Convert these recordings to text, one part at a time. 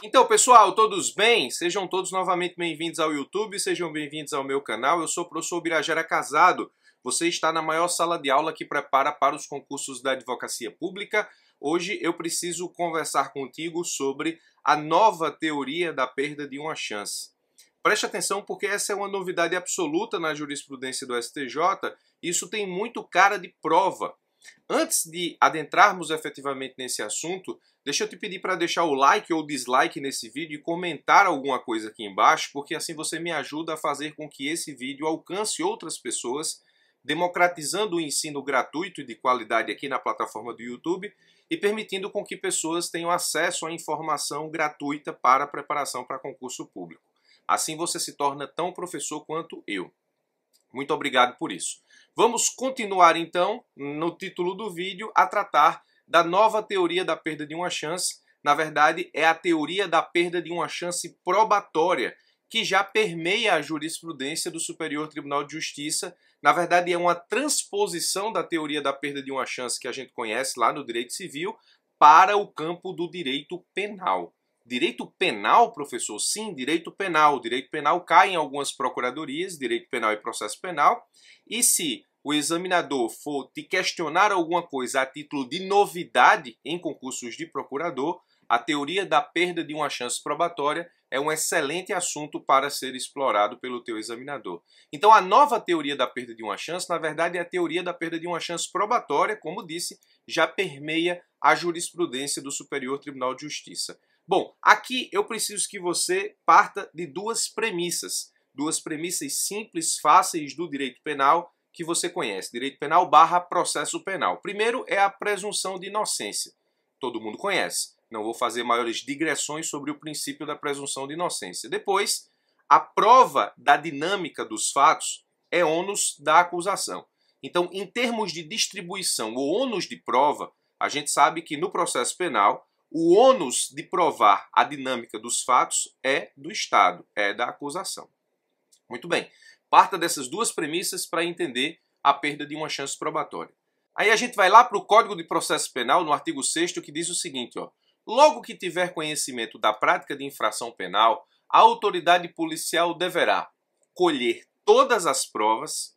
Então, pessoal, todos bem? Sejam todos novamente bem-vindos ao YouTube, sejam bem-vindos ao meu canal. Eu sou o professor Birajara Casado. Você está na maior sala de aula que prepara para os concursos da advocacia pública. Hoje eu preciso conversar contigo sobre a nova teoria da perda de uma chance. Preste atenção porque essa é uma novidade absoluta na jurisprudência do STJ. Isso tem muito cara de prova. Antes de adentrarmos efetivamente nesse assunto, deixa eu te pedir para deixar o like ou dislike nesse vídeo e comentar alguma coisa aqui embaixo, porque assim você me ajuda a fazer com que esse vídeo alcance outras pessoas, democratizando o ensino gratuito e de qualidade aqui na plataforma do YouTube e permitindo com que pessoas tenham acesso à informação gratuita para a preparação para concurso público. Assim você se torna tão professor quanto eu. Muito obrigado por isso. Vamos continuar então, no título do vídeo, a tratar da nova teoria da perda de uma chance. Na verdade, é a teoria da perda de uma chance probatória, que já permeia a jurisprudência do Superior Tribunal de Justiça. Na verdade, é uma transposição da teoria da perda de uma chance que a gente conhece lá no direito civil para o campo do direito penal. Direito penal, professor? Sim, direito penal. O direito penal cai em algumas procuradorias, direito penal e processo penal. E se o examinador for te questionar alguma coisa a título de novidade em concursos de procurador, a teoria da perda de uma chance probatória é um excelente assunto para ser explorado pelo teu examinador. Então a nova teoria da perda de uma chance, na verdade, é a teoria da perda de uma chance probatória, como disse, já permeia a jurisprudência do Superior Tribunal de Justiça. Bom, aqui eu preciso que você parta de duas premissas simples, fáceis do direito penal que você conhece, direito penal / processo penal. Primeiro é a presunção de inocência. Todo mundo conhece. Não vou fazer maiores digressões sobre o princípio da presunção de inocência. Depois, a prova da dinâmica dos fatos é ônus da acusação. Então, em termos de distribuição ou ônus de prova, a gente sabe que no processo penal, o ônus de provar a dinâmica dos fatos é do Estado, é da acusação. Muito bem, parta dessas duas premissas para entender a perda de uma chance probatória. Aí a gente vai lá para o Código de Processo Penal, no artigo 6º, que diz o seguinte, ó: logo que tiver conhecimento da prática de infração penal, a autoridade policial deverá colher todas as provas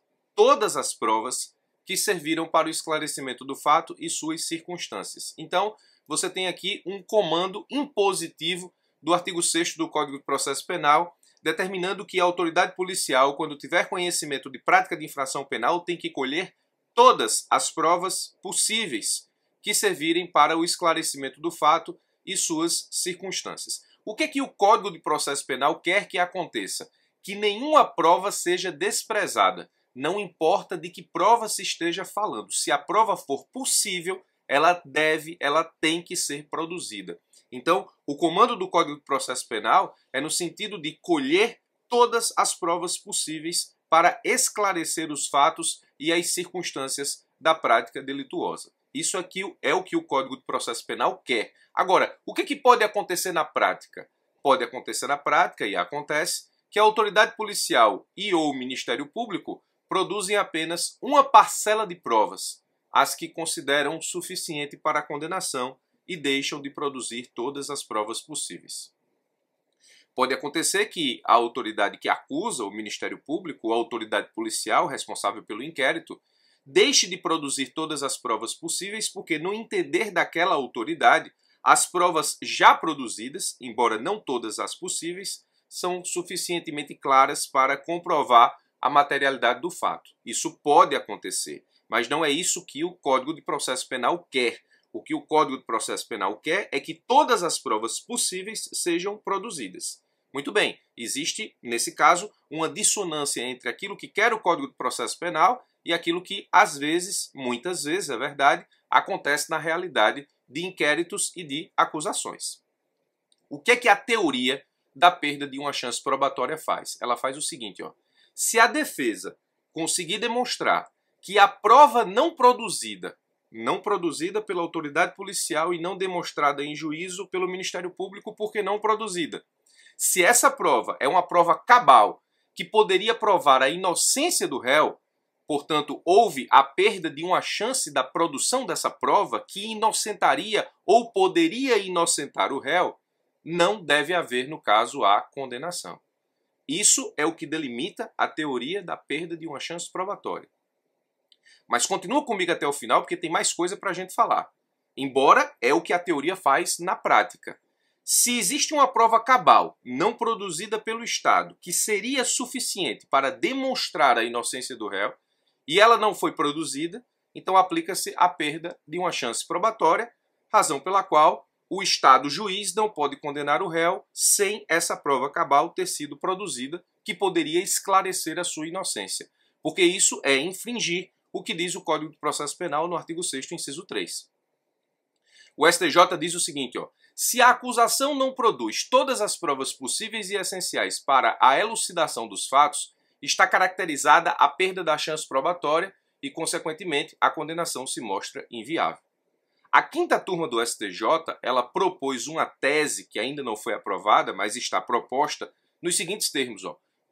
que serviram para o esclarecimento do fato e suas circunstâncias. Então, você tem aqui um comando impositivo do artigo 6º do Código de Processo Penal, determinando que a autoridade policial, quando tiver conhecimento de prática de infração penal, tem que colher todas as provas possíveis que servirem para o esclarecimento do fato e suas circunstâncias. O que o Código de Processo Penal quer que aconteça? Que nenhuma prova seja desprezada. Não importa de que prova se esteja falando. Se a prova for possível, ela tem que ser produzida. Então, o comando do Código de Processo Penal é no sentido de colher todas as provas possíveis para esclarecer os fatos e as circunstâncias da prática delituosa. Isso aqui é o que o Código de Processo Penal quer. Agora, o que pode acontecer na prática? Pode acontecer na prática, e acontece, que a autoridade policial e ou o Ministério Público produzem apenas uma parcela de provas, as que consideram suficiente para a condenação e deixam de produzir todas as provas possíveis. Pode acontecer que a autoridade que acusa, o Ministério Público, ou a autoridade policial responsável pelo inquérito, deixe de produzir todas as provas possíveis porque, no entender daquela autoridade, as provas já produzidas, embora não todas as possíveis, são suficientemente claras para comprovar a materialidade do fato. Isso pode acontecer, mas não é isso que o Código de Processo Penal quer. O que o Código de Processo Penal quer é que todas as provas possíveis sejam produzidas. Muito bem, existe, nesse caso, uma dissonância entre aquilo que quer o Código de Processo Penal e aquilo que, às vezes, muitas vezes, é verdade, acontece na realidade de inquéritos e de acusações. O que a teoria da perda de uma chance probatória faz? Ela faz o seguinte, ó: se a defesa conseguir demonstrar que a prova não produzida pela autoridade policial e não demonstrada em juízo pelo Ministério Público porque não produzida, se essa prova é uma prova cabal que poderia provar a inocência do réu, portanto, houve a perda de uma chance da produção dessa prova que inocentaria ou poderia inocentar o réu, não deve haver, no caso, a condenação. Isso é o que delimita a teoria da perda de uma chance probatória. Mas continua comigo até o final, porque tem mais coisa para a gente falar. Embora é o que a teoria faz na prática. Se existe uma prova cabal, não produzida pelo Estado, que seria suficiente para demonstrar a inocência do réu, e ela não foi produzida, então aplica-se a perda de uma chance probatória, razão pela qual o Estado juiz não pode condenar o réu sem essa prova cabal ter sido produzida, que poderia esclarecer a sua inocência. Porque isso é infringir o que diz o Código de Processo Penal no artigo 6º, inciso 3. O STJ diz o seguinte, se a acusação não produz todas as provas possíveis e essenciais para a elucidação dos fatos, está caracterizada a perda da chance probatória e, consequentemente, a condenação se mostra inviável. A quinta turma do STJ, ela propôs uma tese que ainda não foi aprovada, mas está proposta nos seguintes termos,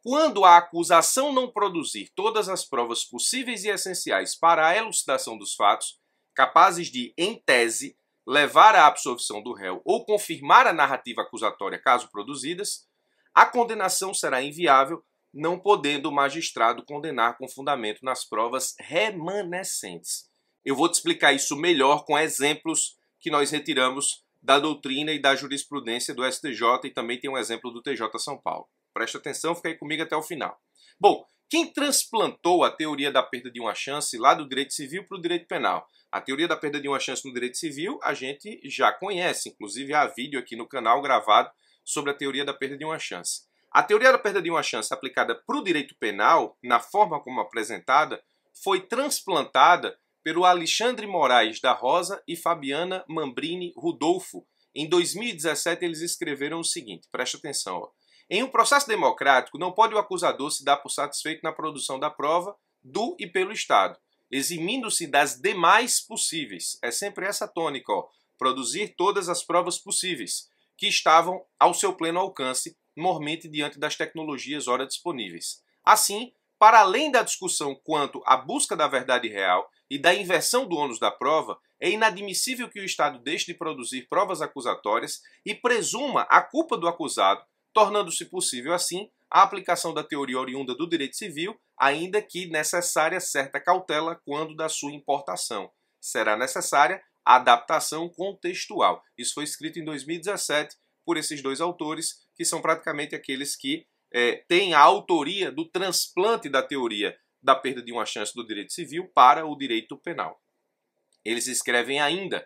quando a acusação não produzir todas as provas possíveis e essenciais para a elucidação dos fatos, capazes de, em tese, levar à absolvição do réu ou confirmar a narrativa acusatória caso produzidas, a condenação será inviável, não podendo o magistrado condenar com fundamento nas provas remanescentes. Eu vou te explicar isso melhor com exemplos que nós retiramos da doutrina e da jurisprudência do STJ e também tem um exemplo do TJ São Paulo. Presta atenção, fica aí comigo até o final. Bom, quem transplantou a teoria da perda de uma chance lá do direito civil para o direito penal? A teoria da perda de uma chance no direito civil a gente já conhece, inclusive há vídeo aqui no canal gravado sobre a teoria da perda de uma chance. A teoria da perda de uma chance aplicada para o direito penal, na forma como apresentada, foi transplantada pelo Alexandre Moraes da Rosa e Fabiana Mambrini Rudolfo. Em 2017 eles escreveram o seguinte, presta atenção. Em um processo democrático, não pode o acusador se dar por satisfeito na produção da prova do e pelo Estado, eximindo-se das demais possíveis. É sempre essa tônica, produzir todas as provas possíveis, que estavam ao seu pleno alcance, mormente diante das tecnologias ora disponíveis. Assim, para além da discussão quanto à busca da verdade real e da inversão do ônus da prova, é inadmissível que o Estado deixe de produzir provas acusatórias e presuma a culpa do acusado, tornando-se possível, assim, a aplicação da teoria oriunda do direito civil, ainda que necessária certa cautela quando da sua importação. Será necessária a adaptação contextual. Isso foi escrito em 2017 por esses dois autores, que são praticamente aqueles que têm a autoria do transplante da teoria da perda de uma chance do direito civil para o direito penal. Eles escrevem ainda: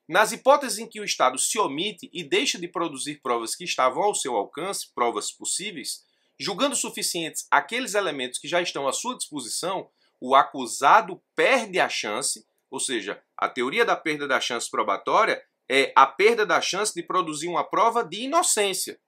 nas hipóteses em que o Estado se omite e deixa de produzir provas que estavam ao seu alcance, provas possíveis, julgando suficientes aqueles elementos que já estão à sua disposição, o acusado perde a chance, ou seja, a teoria da perda da chance probatória é a perda da chance de produzir uma prova de inocência.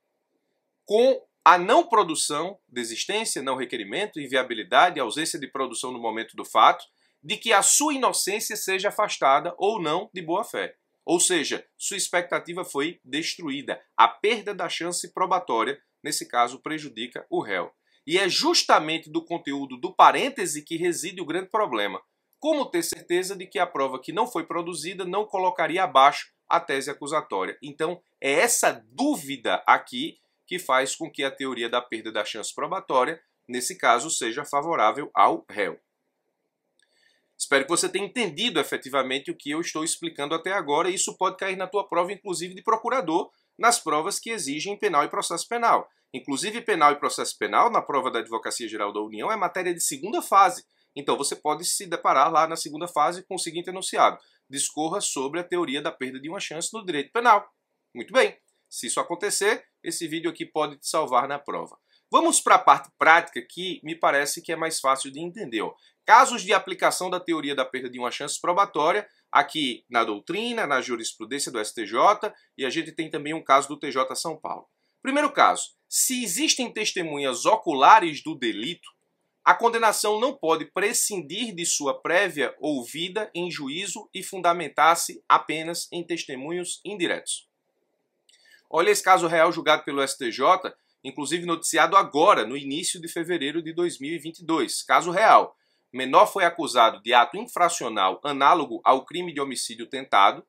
Com a não produção, desistência, não requerimento, inviabilidade, ausência de produção no momento do fato, de que a sua inocência seja afastada ou não de boa-fé. Ou seja, sua expectativa foi destruída. A perda da chance probatória, nesse caso, prejudica o réu. E é justamente do conteúdo do parêntese que reside o grande problema. Como ter certeza de que a prova que não foi produzida não colocaria abaixo a tese acusatória? Então, é essa dúvida aqui que faz com que a teoria da perda da chance probatória, nesse caso, seja favorável ao réu. Espero que você tenha entendido efetivamente o que eu estou explicando até agora, e isso pode cair na tua prova, inclusive de procurador, nas provas que exigem penal e processo penal. Inclusive, penal e processo penal, na prova da Advocacia Geral da União, é matéria de segunda fase. Então, você pode se deparar lá na segunda fase com o seguinte enunciado: discorra sobre a teoria da perda de uma chance no direito penal. Muito bem. Se isso acontecer, esse vídeo aqui pode te salvar na prova. Vamos para a parte prática, que me parece que é mais fácil de entender. Casos de aplicação da teoria da perda de uma chance probatória, aqui na doutrina, na jurisprudência do STJ, e a gente tem também um caso do TJ São Paulo. Primeiro caso: se existem testemunhas oculares do delito, a condenação não pode prescindir de sua prévia ouvida em juízo e fundamentar-se apenas em testemunhos indiretos. Olha esse caso real julgado pelo STJ, inclusive noticiado agora, no início de fevereiro de 2022. Caso real: menor foi acusado de ato infracional análogo ao crime de homicídio tentado,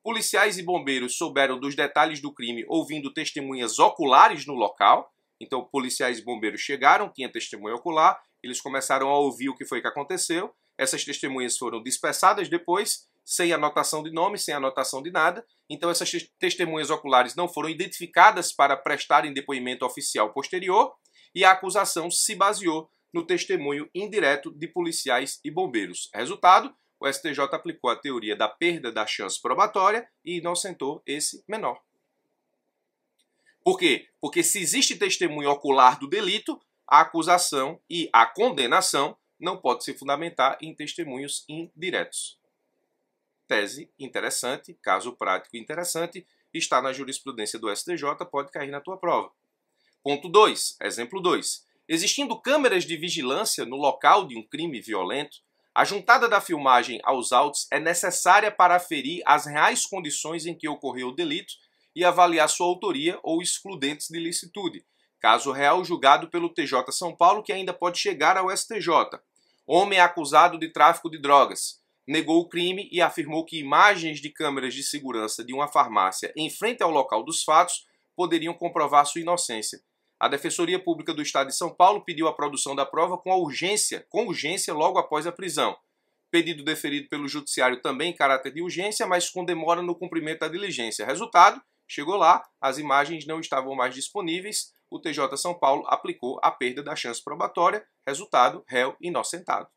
Policiais e bombeiros souberam dos detalhes do crime ouvindo testemunhas oculares no local. Então, policiais e bombeiros chegaram, tinha testemunha ocular, eles começaram a ouvir o que foi que aconteceu. Essas testemunhas foram dispersadas depois, sem anotação de nome, sem anotação de nada. Então, essas testemunhas oculares não foram identificadas para prestarem depoimento oficial posterior e a acusação se baseou no testemunho indireto de policiais e bombeiros. Resultado, o STJ aplicou a teoria da perda da chance probatória e inocentou esse menor. Por quê? Porque se existe testemunho ocular do delito, a acusação e a condenação não pode se fundamentar em testemunhos indiretos. Tese interessante, caso prático interessante, está na jurisprudência do STJ, pode cair na tua prova. Ponto 2, exemplo 2. Existindo câmeras de vigilância no local de um crime violento, a juntada da filmagem aos autos é necessária para aferir as reais condições em que ocorreu o delito e avaliar sua autoria ou excludentes de licitude, caso real julgado pelo TJ São Paulo, que ainda pode chegar ao STJ. Homem acusado de tráfico de drogas negou o crime e afirmou que imagens de câmeras de segurança de uma farmácia em frente ao local dos fatos poderiam comprovar sua inocência. A Defensoria Pública do Estado de São Paulo pediu a produção da prova com urgência logo após a prisão. Pedido deferido pelo Judiciário também em caráter de urgência, mas com demora no cumprimento da diligência. Resultado, chegou lá, as imagens não estavam mais disponíveis, o TJ São Paulo aplicou a perda da chance probatória, resultado, réu inocentado.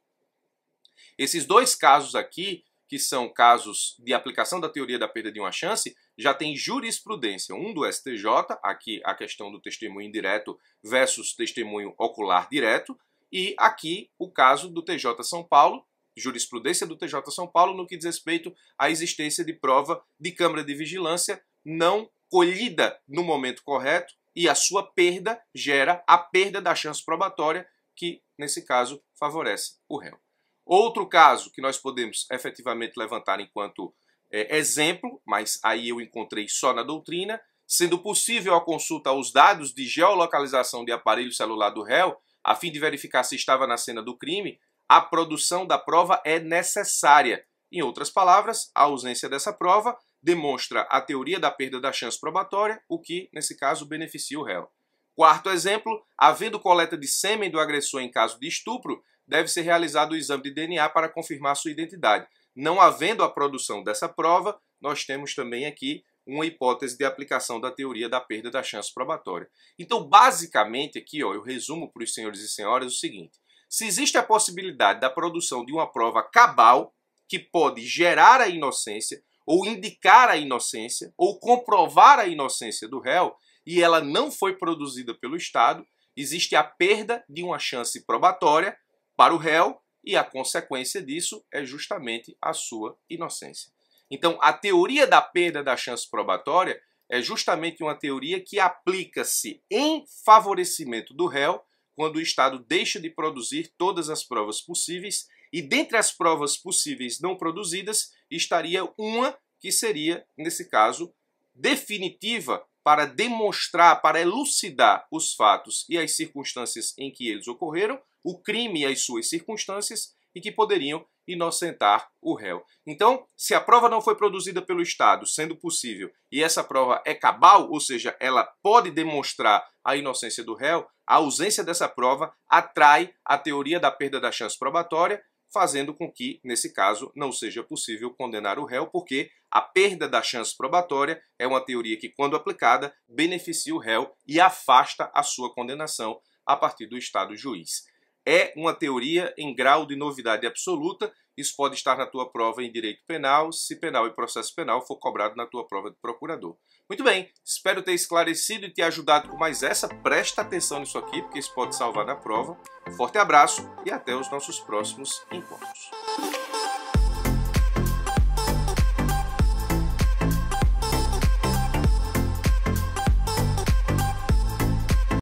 Esses dois casos aqui, que são casos de aplicação da teoria da perda de uma chance, já tem jurisprudência. Um do STJ, aqui a questão do testemunho indireto versus testemunho ocular direto, e aqui o caso do TJ São Paulo, jurisprudência do TJ São Paulo no que diz respeito à existência de prova de câmara de vigilância não colhida no momento correto e a sua perda gera a perda da chance probatória que, nesse caso, favorece o réu. Outro caso que nós podemos efetivamente levantar enquanto exemplo, mas aí eu encontrei só na doutrina, sendo possível a consulta aos dados de geolocalização de aparelho celular do réu, a fim de verificar se estava na cena do crime, a produção da prova é necessária. Em outras palavras, a ausência dessa prova demonstra a teoria da perda da chance probatória, o que, nesse caso, beneficia o réu. Quarto exemplo, havendo coleta de sêmen do agressor em caso de estupro, deve ser realizado o exame de DNA para confirmar sua identidade. Não havendo a produção dessa prova, nós temos também aqui uma hipótese de aplicação da teoria da perda da chance probatória. Então, basicamente, aqui eu resumo para os senhores e senhoras o seguinte. Se existe a possibilidade da produção de uma prova cabal, que pode gerar a inocência, ou indicar a inocência, ou comprovar a inocência do réu, e ela não foi produzida pelo Estado, existe a perda de uma chance probatória para o réu, e a consequência disso é justamente a sua inocência. Então, a teoria da perda da chance probatória é justamente uma teoria que aplica-se em favorecimento do réu quando o Estado deixa de produzir todas as provas possíveis e dentre as provas possíveis não produzidas estaria uma que seria, nesse caso, definitiva para demonstrar, para elucidar os fatos e as circunstâncias em que eles ocorreram, o crime e as suas circunstâncias, e que poderiam inocentar o réu. Então, se a prova não foi produzida pelo Estado, sendo possível, e essa prova é cabal, ou seja, ela pode demonstrar a inocência do réu, a ausência dessa prova atrai a teoria da perda da chance probatória, fazendo com que, nesse caso, não seja possível condenar o réu, porque a perda da chance probatória é uma teoria que, quando aplicada, beneficia o réu e afasta a sua condenação a partir do Estado juiz. É uma teoria em grau de novidade absoluta, isso pode estar na tua prova em direito penal, se penal e processo penal for cobrado na tua prova de procurador. Muito bem, espero ter esclarecido e te ajudado com mais essa. Presta atenção nisso aqui, porque isso pode salvar na prova. Forte abraço e até os nossos próximos encontros.